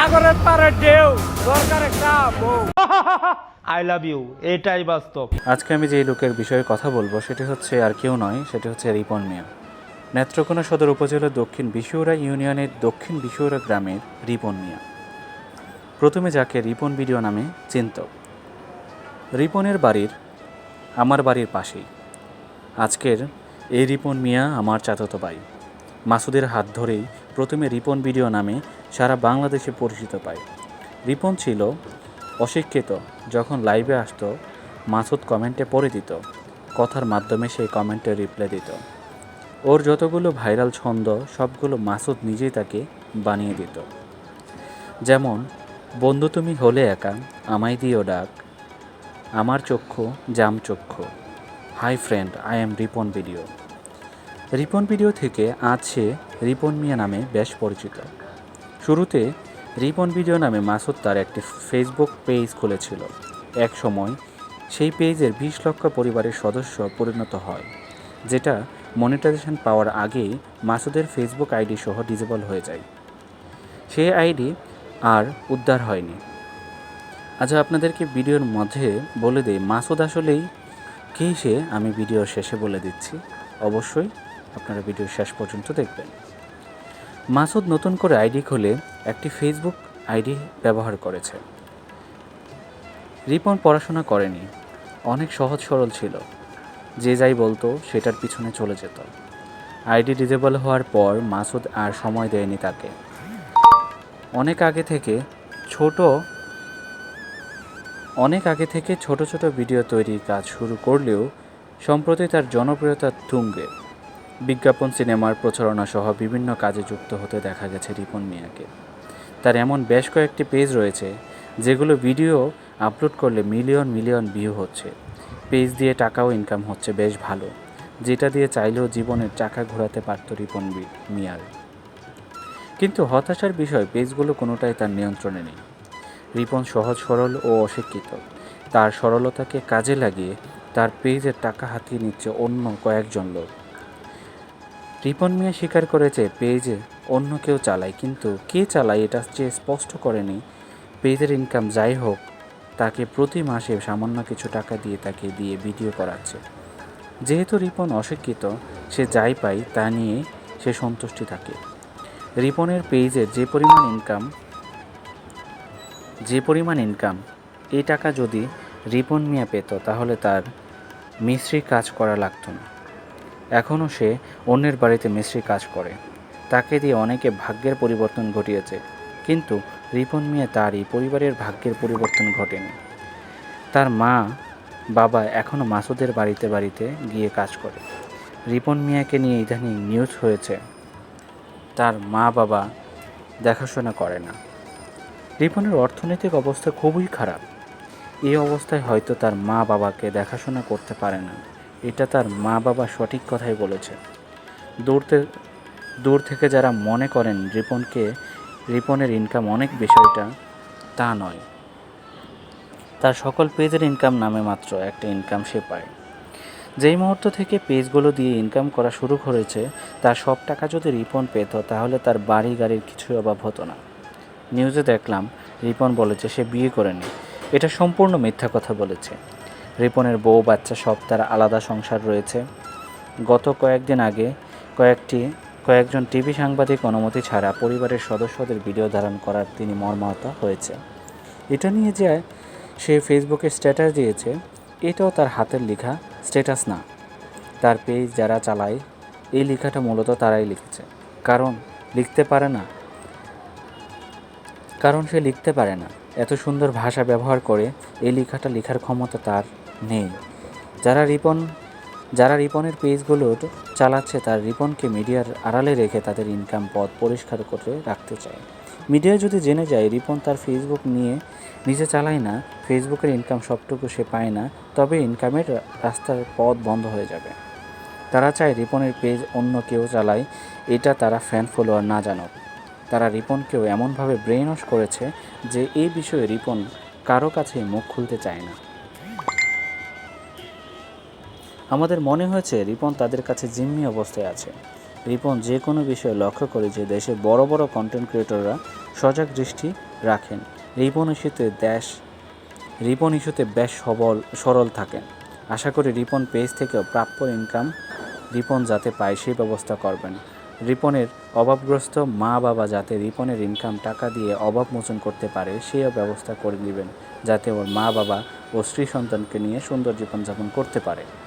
সাগরের পারে ঢেউ দরকার একটা বউ। আই লাভ ইউ, এটাই বাস্তব। আজকে আমি যে লোকের বিষয়ে কথা বলবো সেটি হচ্ছে আর কেউ নয়, সেটি হচ্ছে রিপন মিয়া। নেত্রকোনা সদর উপজেলার দক্ষিণ বিশুরা ইউনিয়নের দক্ষিণ বিশুরা গ্রামের রিপন মিয়া। প্রথমে যাকে রিপন ভিডিও নামে চিনত। রিপনের আমার বাড়ির পাশেই। আজকের এই রিপন মিয়া আমার চাচাতো ভাই। মাসুদের হাত ধরেই প্রথমে রিপন ভিডিও নামে সারা বাংলাদেশে পরিচিত পায়। রিপন ছিল অশিক্ষিত। যখন লাইভে আসতো মাসুদ কমেন্টে পড়ে দিত, কথার মাধ্যমে সেই কমেন্টে রিপ্লাই দিত। ওর যতগুলো ভাইরাল ছন্দ সবগুলো মাসুদ নিজেই তাকে বানিয়ে দিত। যেমন, বন্ধু তুমি হলে একা, আমায় দিও ডাক, আমার চক্ষু জাম চক্ষু, hi friend I am Ripon video. Ripon video থেকে আজ সে রিপন মিয়া নামে বেশ পরিচিত। শুরুতে রিপন ভিডিও নামে মাসুদ তার একটি ফেসবুক পেজ খুলেছিল। এক সময় সেই পেজের 20 লক্ষ পরিবারের সদস্য পরিণত হয়, যেটা মনিটাইজেশন পাওয়ার আগেই মাসুদের ফেসবুক আইডি সহ ডিসেবল হয়ে যায়। সেই আইডি আর উদ্ধার হয়নি। আজ আপনাদেরকে ভিডিওর মধ্যে বলে দেই মাসুদ আসলেই কী সে আমি ভিডিওর শেষে বলে দিচ্ছি, অবশ্যই আপনারা ভিডিও শেষ পর্যন্ত দেখবেন। মাসুদ নতুন করে আইডি খুলে একটি ফেসবুক আইডি ব্যবহার করেছে। রিপন পড়াশোনা করেনি, অনেক সহজ সরল ছিল, যে যাই বলতো সেটার পিছনে চলে যেত। আইডি ডিসেবল হওয়ার পর মাসুদ আর সময় দেয়নি তাকে। অনেক আগে থেকে ছোট ছোট ভিডিও তৈরির কাজ শুরু করলেও সম্প্রতি তার জনপ্রিয়তা তুঙ্গে। বিজ্ঞাপন, সিনেমার প্রচারণা সহ বিভিন্ন কাজে যুক্ত হতে দেখা গেছে রিপন মিয়াকে। তার এমন বেশ কয়েকটি পেজ রয়েছে যেগুলো ভিডিও আপলোড করলে মিলিয়ন মিলিয়ন ভিউ হচ্ছে। পেজ দিয়ে টাকাও ইনকাম হচ্ছে বেশ ভালো, যেটা দিয়ে চাইলেও জীবনের চাকা ঘোরাতে পারত রিপন মিয়ার। কিন্তু হতাশার বিষয়, পেজগুলো কোনোটাই তার নিয়ন্ত্রণে নেই। রিপন সহজ সরল ও অশিক্ষিত। তার সরলতাকে কাজে লাগিয়ে তার পেজের টাকা হাতিয়ে নিচ্ছে অন্য কয়েকজন লোক। রিপন মিয়া স্বীকার করেছে পেজে অন্য কেউ চালায়, কিন্তু কে চালায় এটা যে স্পষ্ট করেনি। পেজের ইনকাম যাই হোক, তাকে প্রতি মাসে সামান্য কিছু টাকা দিয়ে তাকে দিয়ে ভিডিও করাচ্ছে। যেহেতু রিপন অশিক্ষিত, সে যাই পায় তা নিয়ে সে সন্তুষ্টি থাকে। রিপনের পেজের যে পরিমাণ ইনকাম, এই টাকা যদি রিপন মিয়া পেত তাহলে তার মিস্ত্রি কাজ করা লাগতো না। এখনও সে অন্যের বাড়িতে মিস্ত্রি কাজ করে, তাকে দিয়ে অনেকে ভাগ্যের পরিবর্তন ঘটিয়েছে, কিন্তু রিপন মিয়া তার এই পরিবারের ভাগ্যের পরিবর্তন ঘটেনি। তার মা বাবা এখনও মাসুদের বাড়িতে বাড়িতে গিয়ে কাজ করে। রিপন মিয়াকে নিয়ে ইদানিং নিউজ হয়েছে তার মা বাবা দেখাশোনা করে না। রিপনের অর্থনৈতিক অবস্থা খুবই খারাপ। এই অবস্থায় হয়তো তার মা বাবাকে দেখাশোনা করতে পারে না। এটা তার মা বাবা সঠিক কথাই বলেছে। দূর থেকে যারা মনে করেন রিপনের ইনকাম অনেক, বিষয়টা তা নয়। তার সকল পেজের ইনকাম নামে মাত্র একটা ইনকাম সে পায়। যেই মুহূর্ত থেকে পেজগুলো দিয়ে ইনকাম করা শুরু করেছে, তার সব টাকা যদি রিপন পেত তাহলে তার বাড়ি গাড়ির কিছুই অভাব হতো না। নিউজে দেখলাম রিপন বলেছে সে বিয়ে করেনি। এটা সম্পূর্ণ মিথ্যা কথা বলেছে। রিপনের বউ বাচ্চা সব তার আলাদা সংসার রয়েছে। গত কয়েকদিন আগে কয়েকজন টিভি সাংবাদিক অনুমতি ছাড়া পরিবারের সদস্যদের ভিডিও ধারণ করার তিনি মর্মাহত হয়েছে। এটা নিয়ে যে সে ফেসবুকে স্ট্যাটাস দিয়েছে, এটাও তার হাতের লেখা স্ট্যাটাস না। তার পেজ যারা চালায় এই লেখাটা মূলত তারাই লিখেছে, কারণ সে লিখতে পারে না। এত সুন্দর ভাষা ব্যবহার করে এই লেখাটা লেখার ক্ষমতা তার নেই। যারা রিপনের পেজগুলো চালাচ্ছে, তার রিপনকে মিডিয়ার আড়ালে রেখে তাদের ইনকাম পথ পরিষ্কার করে রাখতে চায়। মিডিয়া যদি জেনে যায় রিপন তার ফেসবুক নিজে চালায় না, ফেসবুকের ইনকাম সবটুকু সে পায় না, তবে ইনকামের রাস্তার পথ বন্ধ হয়ে যাবে। তারা চায় রিপনের পেজ অন্য কেউ চালায়, এটা তারা ফ্যান ফলোয়ার না জানুক। তারা রিপনকেও এমনভাবে ব্রেন ওয়াশ করেছে যে এই বিষয়ে রিপন কারো কাছে মুখ খুলতে চায় না। আমাদের মনে হয়েছে রিপন তাদের কাছে জিম্মি অবস্থায় আছে। রিপন যে কোনো বিষয়ে লক্ষ্য করে যে দেশে বড় বড় কন্টেন্ট ক্রিয়েটররা সজাগ দৃষ্টি রাখেন। রিপন ইস্যুতে বেশ সরল থাকেন। আশা করি রিপন পেজ থেকেও প্রাপ্য ইনকাম রিপন যাতে পায় সেই ব্যবস্থা করবেন। রিপনের অভাবগ্রস্ত মা বাবা যাতে রিপনের ইনকাম টাকা দিয়ে অভাব মোচন করতে পারে সেই ব্যবস্থা করে দিবেন, যাতে ওর মা বাবা ও স্ত্রী সন্তানকে নিয়ে সুন্দর জীবনযাপন করতে পারে।